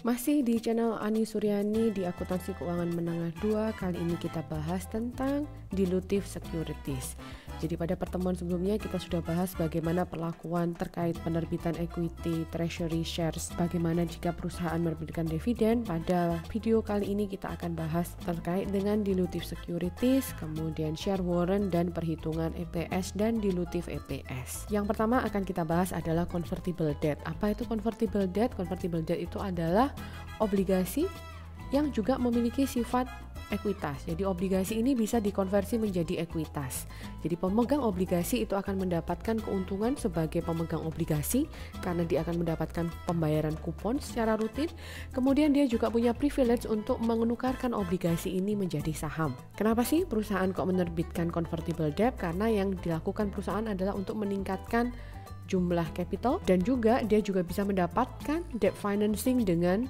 Masih di channel Ani Suryani di Akuntansi Keuangan Menengah 2. Kali ini kita bahas tentang dilutive securities. Jadi pada pertemuan sebelumnya kita sudah bahas bagaimana perlakuan terkait penerbitan equity treasury shares, bagaimana jika perusahaan menerbitkan dividen. Pada video kali ini kita akan bahas terkait dengan dilutive securities, kemudian share warrant dan perhitungan EPS dan dilutive EPS. Yang pertama akan kita bahas adalah convertible debt. Apa itu convertible debt? Convertible debt itu adalah obligasi yang juga memiliki sifat ekuitas. Jadi obligasi ini bisa dikonversi menjadi ekuitas. Jadi pemegang obligasi itu akan mendapatkan keuntungan sebagai pemegang obligasi karena dia akan mendapatkan pembayaran kupon secara rutin. Kemudian dia juga punya privilege untuk menukarkan obligasi ini menjadi saham. Kenapa sih perusahaan kok menerbitkan convertible debt? Karena yang dilakukan perusahaan adalah untuk meningkatkan jumlah capital dan juga dia juga bisa mendapatkan debt financing dengan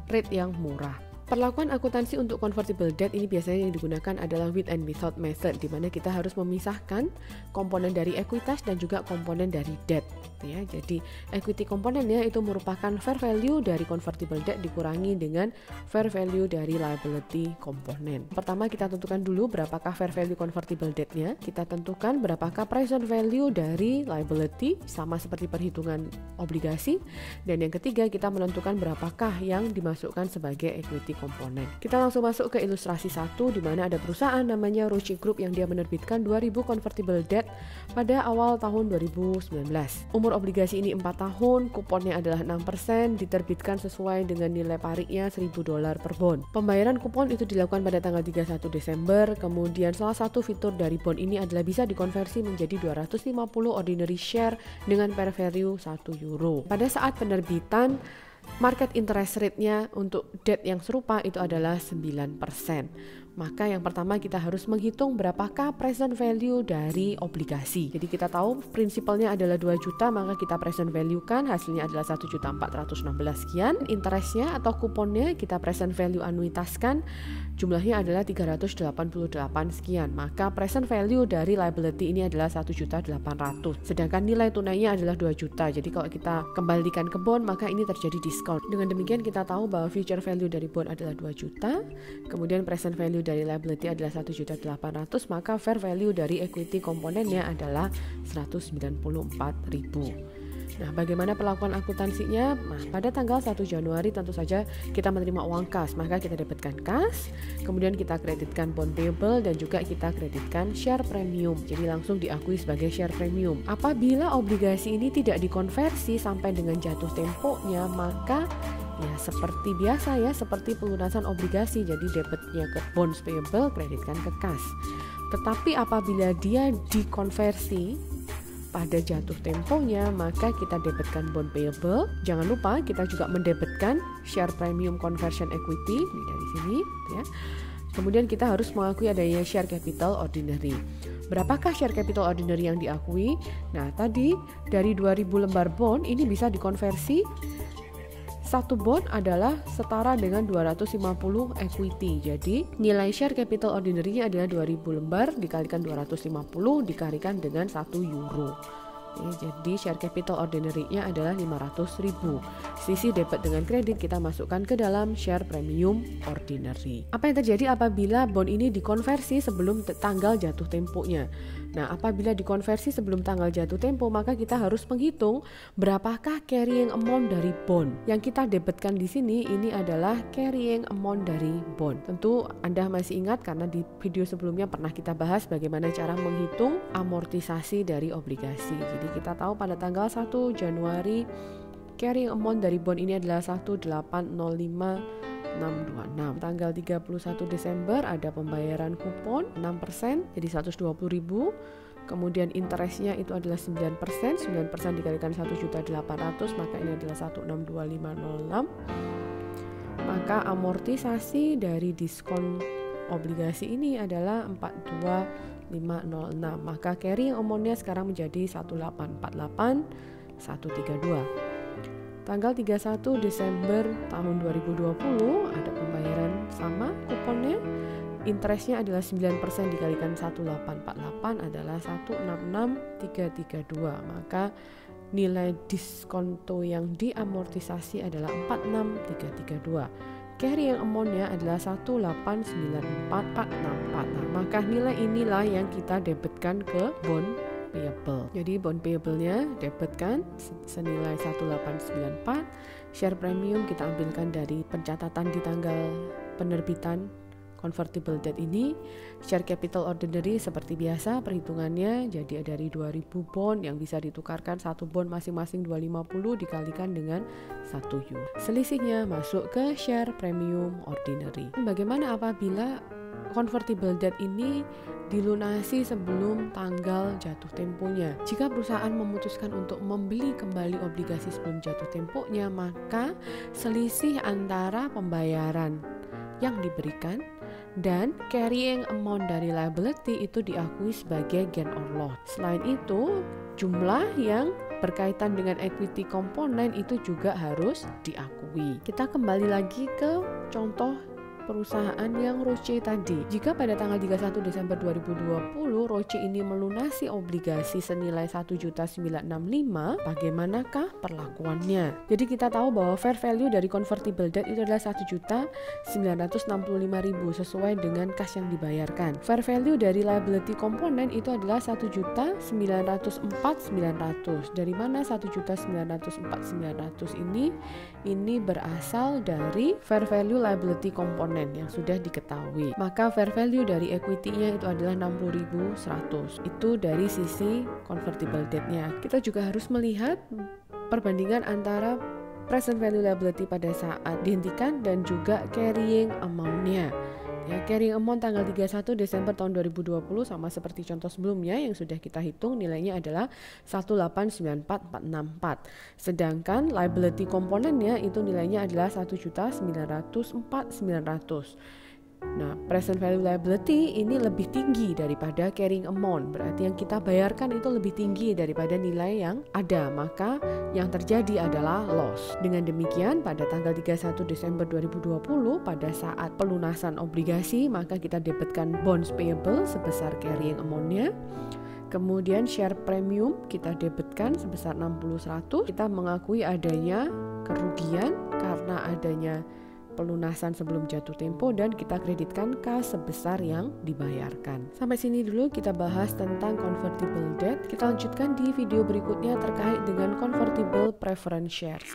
rate yang murah. Perlakuan akuntansi untuk convertible debt ini biasanya yang digunakan adalah with and without method, di mana kita harus memisahkan komponen dari ekuitas dan juga komponen dari debt. Ya, jadi equity komponennya itu merupakan fair value dari convertible debt dikurangi dengan fair value dari liability komponen. Pertama kita tentukan dulu berapakah fair value convertible debt-nya. Kita tentukan berapakah present value dari liability, sama seperti perhitungan obligasi. Dan yang ketiga kita menentukan berapakah yang dimasukkan sebagai equity komponen. Kita langsung masuk ke ilustrasi 1, di mana ada perusahaan namanya Roche Group yang dia menerbitkan 2000 convertible debt pada awal tahun 2019. Umur obligasi ini 4 tahun, kuponnya adalah 6%, diterbitkan sesuai dengan nilai pariknya $1.000 per bond. Pembayaran kupon itu dilakukan pada tanggal 31 Desember, kemudian salah satu fitur dari bond ini adalah bisa dikonversi menjadi 250 ordinary share dengan fair value €1. Pada saat penerbitan, market interest rate-nya untuk debt yang serupa itu adalah 9%. Maka yang pertama kita harus menghitung berapakah present value dari obligasi. Jadi kita tahu prinsipalnya adalah 2 juta, maka kita present value kan hasilnya adalah 1.416 sekian. Interestnya atau kuponnya kita present value anuitaskan, jumlahnya adalah 388 sekian. Maka present value dari liability ini adalah 1.800.000. Sedangkan nilai tunainya adalah 2 juta. Jadi kalau kita kembalikan ke bond, maka ini terjadi diskon. Dengan demikian kita tahu bahwa future value dari bond adalah 2 juta. Kemudian present value dari liability adalah 1.800.000, maka fair value dari equity komponennya adalah 194.000. Nah, bagaimana perlakuan akuntansinya? Nah, pada tanggal 1 Januari tentu saja kita menerima uang kas, maka kita debitkan kas, kemudian kita kreditkan bond payable dan juga kita kreditkan share premium. Jadi langsung diakui sebagai share premium. Apabila obligasi ini tidak dikonversi sampai dengan jatuh temponya, maka ya seperti biasa ya, seperti pelunasan obligasi, jadi debitnya ke bonds payable, kreditkan ke kas. Tetapi apabila dia dikonversi pada jatuh temponya, maka kita debitkan bond payable. Jangan lupa kita juga mendebitkan share premium conversion equity dari sini ya. Kemudian kita harus mengakui adanya share capital ordinary. Berapakah share capital ordinary yang diakui? Nah, tadi dari 2000 lembar bond ini bisa dikonversi. Satu bond adalah setara dengan 250 equity. Jadi nilai share capital ordinary-nya adalah 2000 lembar dikalikan 250 dikalikan dengan €1. Ya, jadi share capital ordinary-nya adalah 500.000. Sisi debit dengan kredit kita masukkan ke dalam share premium ordinary. Apa yang terjadi apabila bond ini dikonversi sebelum tanggal jatuh temponya? Nah, apabila dikonversi sebelum tanggal jatuh tempo, maka kita harus menghitung berapakah carrying amount dari bond. Yang kita debitkan di sini ini adalah carrying amount dari bond. Tentu Anda masih ingat karena di video sebelumnya pernah kita bahas bagaimana cara menghitung amortisasi dari obligasi. Jadi kita tahu pada tanggal 1 Januari carrying amount dari bond ini adalah 1.805.626. Tanggal 31 Desember ada pembayaran kupon 6%, jadi 120.000. Kemudian interestnya itu adalah 9%, 9% dikalikan 1.800.000, maka ini adalah 1.62506. Maka amortisasi dari diskon obligasi ini adalah 42506. Maka carrying amount-nya sekarang menjadi 1.848.132. Tanggal 31 Desember tahun 2020 ada pembayaran sama kuponnya. Interestnya adalah 9% dikalikan 1.848 adalah 166.332. Maka Nilai diskonto yang diamortisasi adalah 46332. Carrying amount-nya adalah 1894464. Nah, maka nilai inilah yang kita debitkan ke bond payable. Jadi bond payable-nya debitkan senilai 1894. Share premium kita ambilkan dari pencatatan di tanggal penerbitan convertible debt ini. Share capital ordinary seperti biasa perhitungannya, jadi dari 2000 bond yang bisa ditukarkan satu bond masing-masing 250 dikalikan dengan 1 U. Selisihnya masuk ke share premium ordinary. Bagaimana apabila convertible debt ini dilunasi sebelum tanggal jatuh temponya? Jika perusahaan memutuskan untuk membeli kembali obligasi sebelum jatuh temponya, maka selisih antara pembayaran yang diberikan dan carrying amount dari liability itu diakui sebagai gain or loss. Selain itu, jumlah yang berkaitan dengan equity komponen itu juga harus diakui. Kita kembali lagi ke contoh perusahaan yang ROCE tadi. Jika pada tanggal 31 Desember 2020 ROCE ini melunasi obligasi senilai 1.965, bagaimanakah perlakuannya? Jadi kita tahu bahwa fair value dari convertible debt itu adalah 1.965.000 sesuai dengan kas yang dibayarkan. Fair value dari liability komponen itu adalah 1.904.900. Dari mana 1.904.900 ini berasal dari fair value liability komponen yang sudah diketahui. Maka fair value dari equity-nya itu adalah 60.100. Itu dari sisi convertible debt-nya. Kita juga harus melihat perbandingan antara present value liability pada saat dihentikan dan juga carrying amount-nya. Ya, carrying amount tanggal 31 Desember tahun 2020 sama seperti contoh sebelumnya yang sudah kita hitung, nilainya adalah 1894464. Sedangkan liability komponennya itu nilainya adalah 1.904.900. Nah, present value liability ini lebih tinggi daripada carrying amount. Berarti yang kita bayarkan itu lebih tinggi daripada nilai yang ada. Maka yang terjadi adalah loss. Dengan demikian, pada tanggal 31 Desember 2020 pada saat pelunasan obligasi, maka kita debitkan bonds payable sebesar carrying amount-nya. Kemudian share premium kita debitkan sebesar 60.100. Kita mengakui adanya kerugian karena adanya pelunasan sebelum jatuh tempo dan kita kreditkan kas sebesar yang dibayarkan. Sampai sini dulu kita bahas tentang convertible debt. Kita lanjutkan di video berikutnya terkait dengan convertible preference shares.